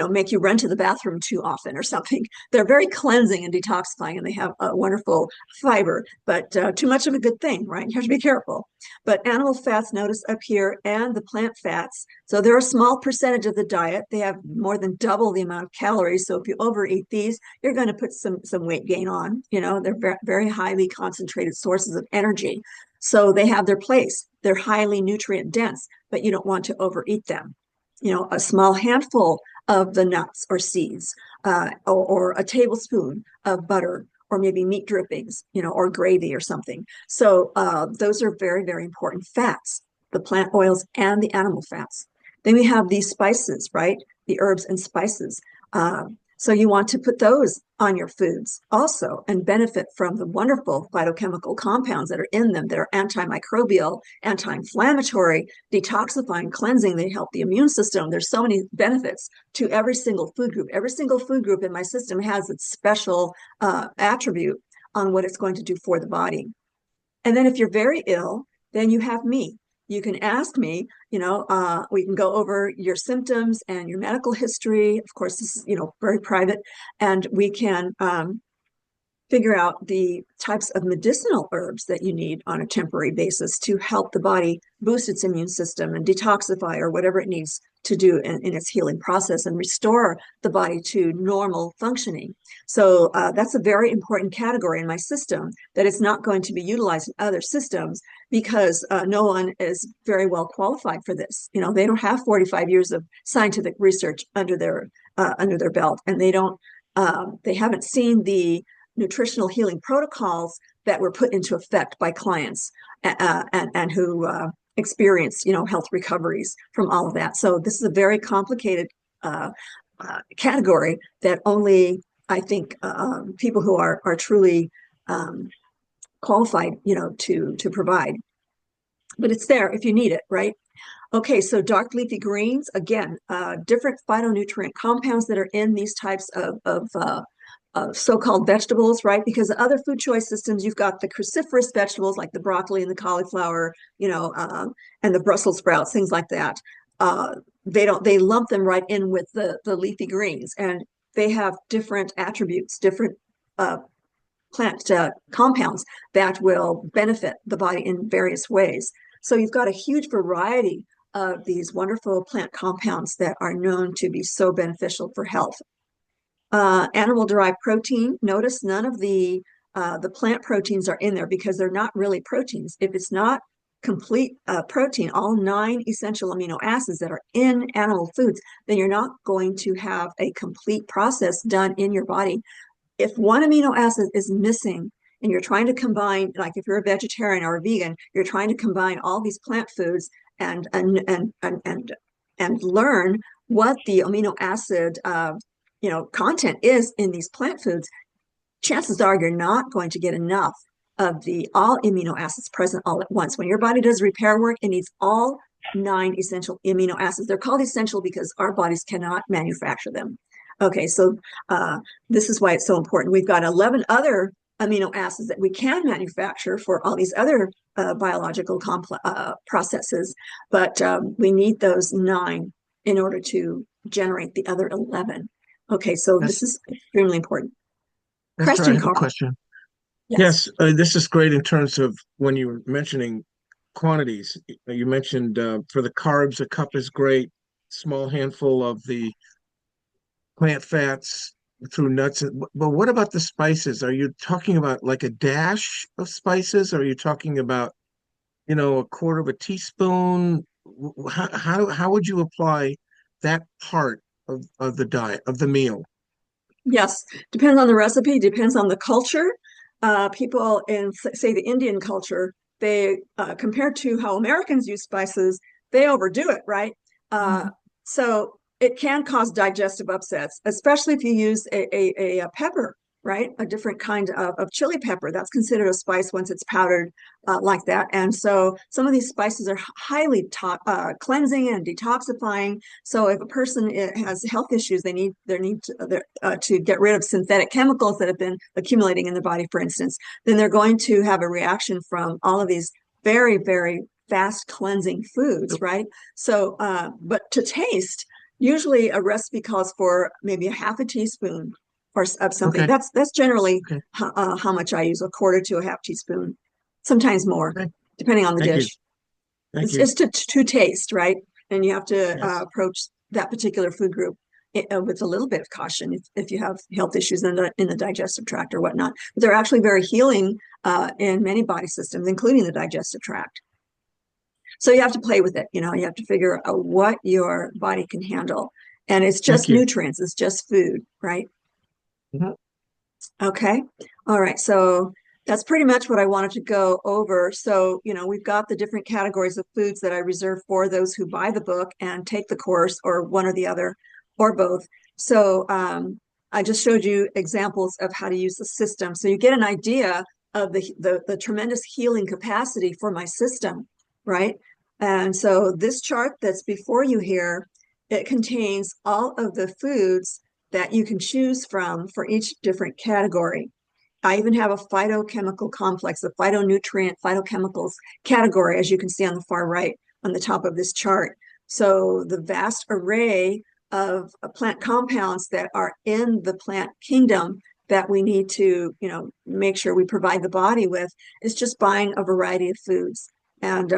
make you run to the bathroom too often or something. They're very cleansing and detoxifying, and they have a wonderful fiber, but too much of a good thing, right? You have to be careful. But animal fats, notice up here, and the plant fats. So they're a small percentage of the diet. They have more than double the amount of calories. So if you overeat these, you're going to put some weight gain on. They're very highly concentrated sources of energy. So they have their place. They're highly nutrient dense, but you don't want to overeat them. A small handful of the nuts or seeds, or a tablespoon of butter, or maybe meat drippings, or gravy or something. So those are very, very important fats, the plant oils and the animal fats. Then we have these spices, right? The herbs and spices. So you want to put those on your foods also and benefit from the wonderful phytochemical compounds that are in them that are antimicrobial, anti-inflammatory, detoxifying, cleansing. They help the immune system. There's so many benefits to every single food group. Every single food group in my system has its special attribute on what it's going to do for the body. And then if you're very ill, then you have me. You can ask me, we can go over your symptoms and your medical history. Of course, this is, very private, and we can figure out the types of medicinal herbs that you need on a temporary basis to help the body boost its immune system and detoxify, or whatever it needs to do in its healing process, and restore the body to normal functioning. So that's a very important category in my system that is not going to be utilized in other systems, because no one is very well qualified for this. They don't have 45 years of scientific research under their belt, and they haven't seen the nutritional healing protocols that were put into effect by clients and who experience, health recoveries from all of that. So this is a very complicated category that only, I think, people who are truly qualified, to provide. But it's there if you need it, right? Okay, so dark leafy greens, again, different phytonutrient compounds that are in these types of so-called vegetables, right? Because the other food choice systems, you've got the cruciferous vegetables like the broccoli and the cauliflower, and the Brussels sprouts, things like that. They lump them right in with the leafy greens, and they have different attributes, different plant compounds that will benefit the body in various ways. So you've got a huge variety of these wonderful plant compounds that are known to be so beneficial for health. Animal-derived protein, notice none of the the plant proteins are in there because they're not really proteins. If it's not complete protein, all 9 essential amino acids that are in animal foods, then you're not going to have a complete process done in your body. If one amino acid is missing and you're trying to combine, like if you're a vegetarian or a vegan, you're trying to combine all these plant foods and learn what the amino acid content is in these plant foods, chances are you're not going to get enough of the all amino acids present all at once. When your body does repair work, it needs all 9 essential amino acids. They're called essential because our bodies cannot manufacture them. Okay, so this is why it's so important. We've got 11 other amino acids that we can manufacture for all these other biological processes, but we need those 9 in order to generate the other 11. Okay, so this is extremely important. Esther, I Question, have a Carl. question. Yes. Yes, this is great in terms of when you were mentioning quantities. You mentioned for the carbs, a cup is great, small handful of the plant fats through nuts. But what about the spices? Are you talking about like a dash of spices? Or are you talking about, a quarter of a teaspoon? How would you apply that part of the diet, of the meal? Yes, depends on the recipe, depends on the culture. People in, say, the Indian culture, they, compared to how Americans use spices, they overdo it, right? So it can cause digestive upsets, especially if you use a pepper, right? A different kind of chili pepper. That's considered a spice once it's powdered like that. And so some of these spices are highly cleansing and detoxifying. So if a person has health issues, they need to get rid of synthetic chemicals that have been accumulating in the body, for instance, then they're going to have a reaction from all of these very, very fast cleansing foods, right? So, but to taste, usually a recipe calls for maybe a half a teaspoon or of something. Okay. That's generally Okay. how much I use, a quarter to a half teaspoon, sometimes more, Okay. depending on the Thank you. dish. Thank It's you. just to taste, right? And you have to Yes. approach that particular food group with a little bit of caution if you have health issues in the digestive tract or whatnot. But they're actually very healing in many body systems, including the digestive tract. So you have to play with it. You have to figure out what your body can handle. And it's Thank just you. nutrients. It's just food, right? Mhm. Okay. All right. So that's pretty much what I wanted to go over. So, we've got the different categories of foods that I reserve for those who buy the book and take the course, or one or the other, or both. So I just showed you examples of how to use the system. So you get an idea of the tremendous healing capacity for my system, right? And so this chart that's before you here, it contains all of the foods that you can choose from for each different category. I even have a phytochemical complex, a phytonutrient, phytochemicals category, as you can see on the far right on the top of this chart. So the vast array of plant compounds that are in the plant kingdom that we need to, make sure we provide the body with is just buying a variety of foods. And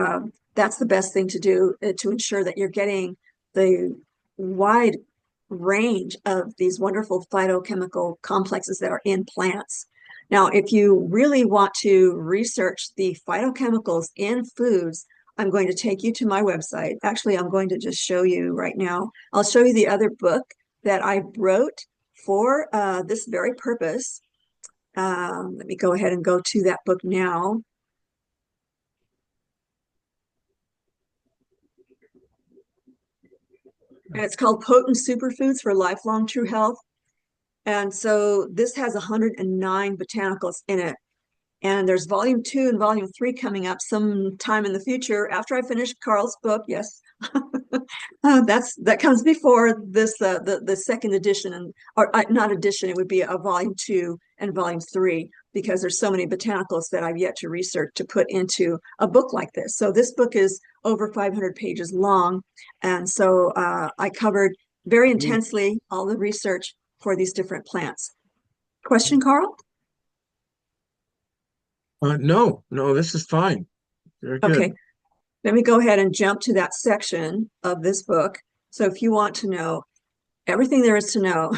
that's the best thing to do to ensure that you're getting the wide range of these wonderful phytochemical complexes that are in plants. Now, if you really want to research the phytochemicals in foods, I'm going to take you to my website. Actually, I'm going to just show you right now. I'll show you the other book that I wrote for this very purpose. Let me go ahead and go to that book now. And it's called Potent Superfoods for Lifelong True Health. And so this has 109 botanicals in it. And there's volume 2 and volume 3 coming up sometime in the future after I finish Carl's book. Yes, that comes before this the second edition, or not edition. It would be a volume 2 and volume 3 because there's so many botanicals that I've yet to research to put into a book like this. So this book is over 500 pages long, and so I covered very intensely all the research for these different plants. Question, Carl? No, this is fine. Very good. Okay, let me go ahead and jump to that section of this book. So if you want to know everything there is to know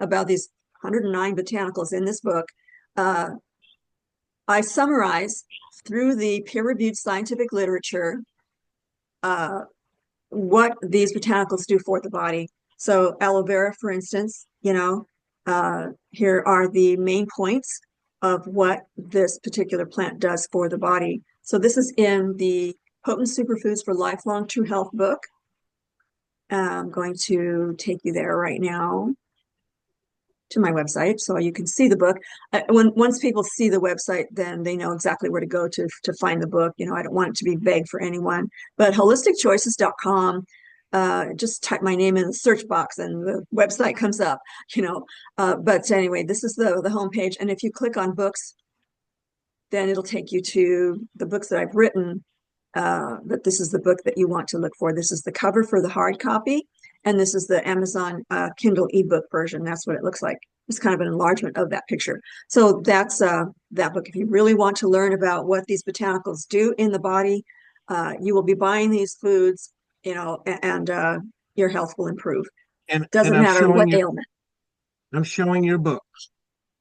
about these 109 botanicals in this book, I summarize through the peer-reviewed scientific literature what these botanicals do for the body. So aloe vera, for instance, here are the main points of what this particular plant does for the body. So this is in the Potent Superfoods for Lifelong True Health book. I'm going to take you there right now to my website so you can see the book. Once people see the website, then they know exactly where to go to find the book. I don't want it to be vague for anyone, but holisticchoices.com, just type my name in the search box and the website comes up, but anyway, this is the homepage. And if you click on books, then it'll take you to the books that I've written. But this is the book that you want to look for. This is the cover for the hard copy. And this is the Amazon Kindle ebook version. That's what it looks like. It's kind of an enlargement of that picture. So that's that book. If you really want to learn about what these botanicals do in the body, you will be buying these foods, and your health will improve. And Doesn't I'm matter what showing you, ailment. I'm showing your book.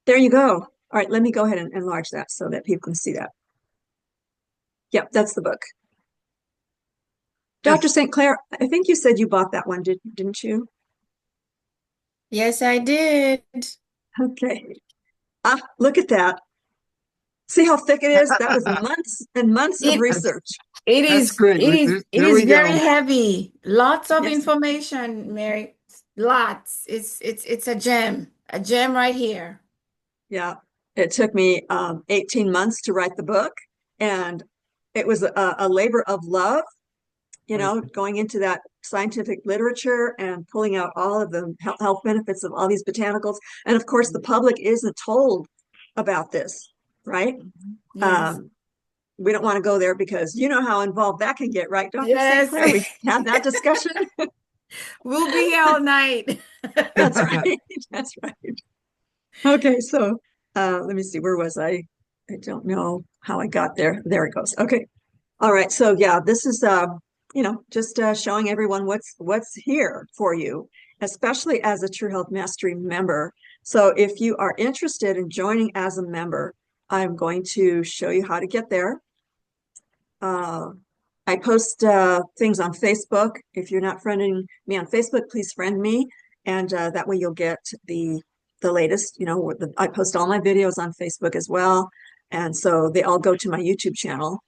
There you go. All right, let me go ahead and enlarge that so that people can see that. Yep, that's the book. Dr. St. Clair, I think you said you bought that one, didn't you? Yes, I did. Okay. Look at that. See how thick it is? That was months and months of It research. it That's is great. it There is we very go. heavy. Lots of Yes. information, Mary. Lots. It's a gem right here. Yeah. It took me 18 months to write the book, and it was a labor of love, going into that scientific literature and pulling out all of the health benefits of all these botanicals. And of course, the public isn't told about this, right? Yes. We don't want to go there because you know how involved that can get, right, Dr. St. Yes. Clair? We've had that discussion. We'll be here all night. That's right. That's right. Okay, so let me see, where was I? I don't know how I got there. There it goes. Okay. All right. So yeah, this is just showing everyone what's here for you, especially as a True Health Mastery member. So if you are interested in joining as a member, I'm going to show you how to get there. I post things on Facebook. If you're not friending me on Facebook, please friend me, and that way you'll get the latest. I post all my videos on Facebook as well, and so they all go to my YouTube channel.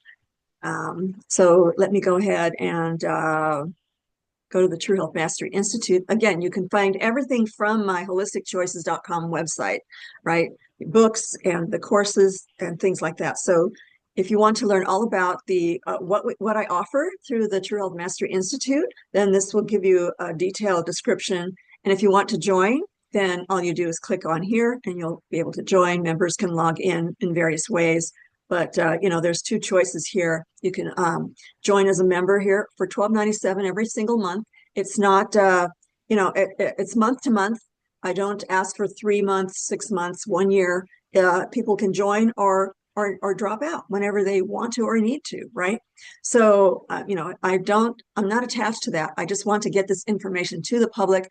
So let me go ahead and go to the True Health Mastery Institute. Again, you can find everything from my holisticchoices.com website, right? Books and the courses and things like that. So if you want to learn all about the what I offer through the True Health Mastery Institute, then this will give you a detailed description. And if you want to join, then all you do is click on here and you'll be able to join. Members can log in various ways. But there's two choices here. You can join as a member here for $12.97 every single month. It's not, it's month to month. I don't ask for 3 months, 6 months, 1 year. People can join or drop out whenever they want to or need to, right? So, I'm not attached to that. I just want to get this information to the public.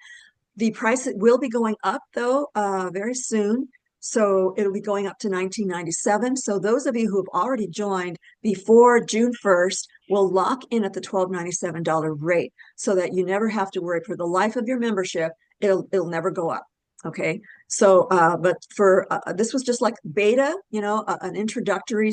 The price will be going up though, very soon. So it'll be going up to $19.97. So those of you who have already joined before June 1st will lock in at the $12.97 rate so that you never have to worry for the life of your membership. It'll never go up. Okay. So, but for this was just like beta, an introductory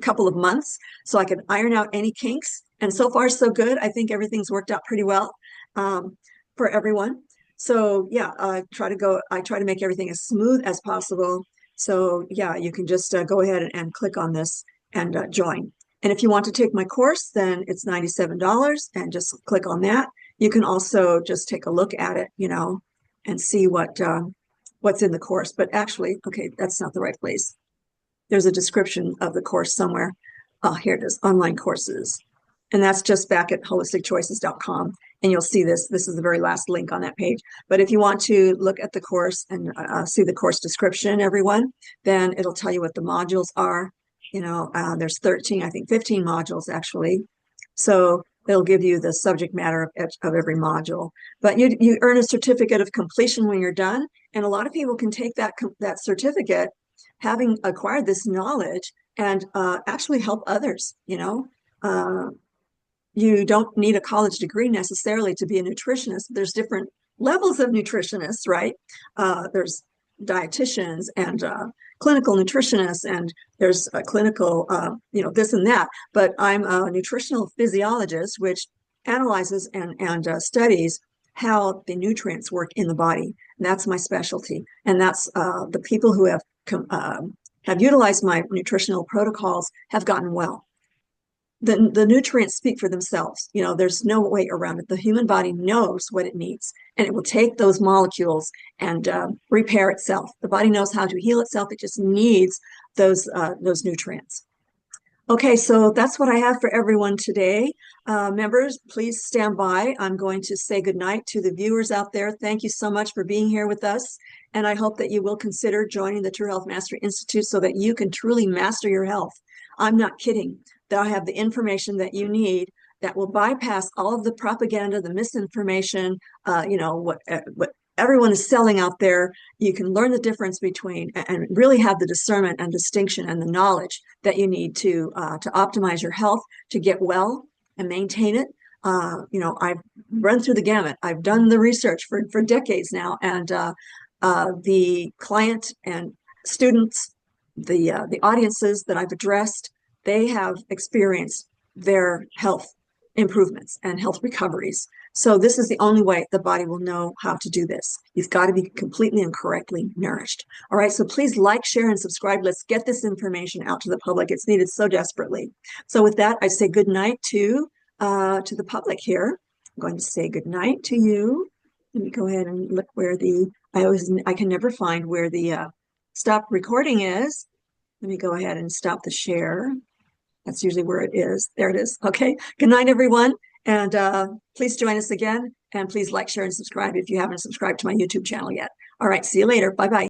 couple of months so I could iron out any kinks. And so far, so good. I think everything's worked out pretty well for everyone. So yeah, I try to make everything as smooth as possible. So yeah, you can just go ahead and click on this and join. And if you want to take my course, then it's $97 and just click on that. You can also just take a look at it, and see what's in the course. But actually, okay, that's not the right place. There's a description of the course somewhere. Oh, here it is, online courses. And that's just back at holisticchoices.com. And you'll see this. This is the very last link on that page. But if you want to look at the course and see the course description, everyone, then it'll tell you what the modules are. There's 13, I think 15 modules actually. So it'll give you the subject matter of every module. But you earn a certificate of completion when you're done. And a lot of people can take that certificate, having acquired this knowledge and actually help others, you know. You don't need a college degree necessarily to be a nutritionist. There's different levels of nutritionists, right? There's dietitians and clinical nutritionists, and there's a clinical, this and that. But I'm a nutritional physiologist, which analyzes and studies how the nutrients work in the body. And that's my specialty. And that's the people who have utilized my nutritional protocols have gotten well. The nutrients speak for themselves. You know, there's no way around it. The human body knows what it needs, and it will take those molecules and repair itself. The body knows how to heal itself. It just needs those nutrients. Okay, so that's what I have for everyone today. Members, please stand by. I'm going to say goodnight to the viewers out there. Thank you so much for being here with us. And I hope that you will consider joining the True Health Mastery Institute so that you can truly master your health. I'm not kidding. They'll have the information that you need that will bypass all of the propaganda, the misinformation, what everyone is selling out there. You can learn the difference between and really have the discernment and distinction and the knowledge that you need to optimize your health, to get well and maintain it. I've run through the gamut. I've done the research for decades now, and the client and students, the audiences that I've addressed, they have experienced their health improvements and health recoveries. So this is the only way the body will know how to do this. You've got to be completely and correctly nourished. All right, so please like, share, and subscribe. Let's get this information out to the public. It's needed so desperately. So with that, I say good night to the public here. I'm going to say good night to you. Let me go ahead and look where I can never find where the stop recording is. Let me go ahead and stop the share. That's usually where it is. There it is. Okay. Good night, everyone. And please join us again. And please like, share, and subscribe if you haven't subscribed to my YouTube channel yet. All right. See you later. Bye-bye.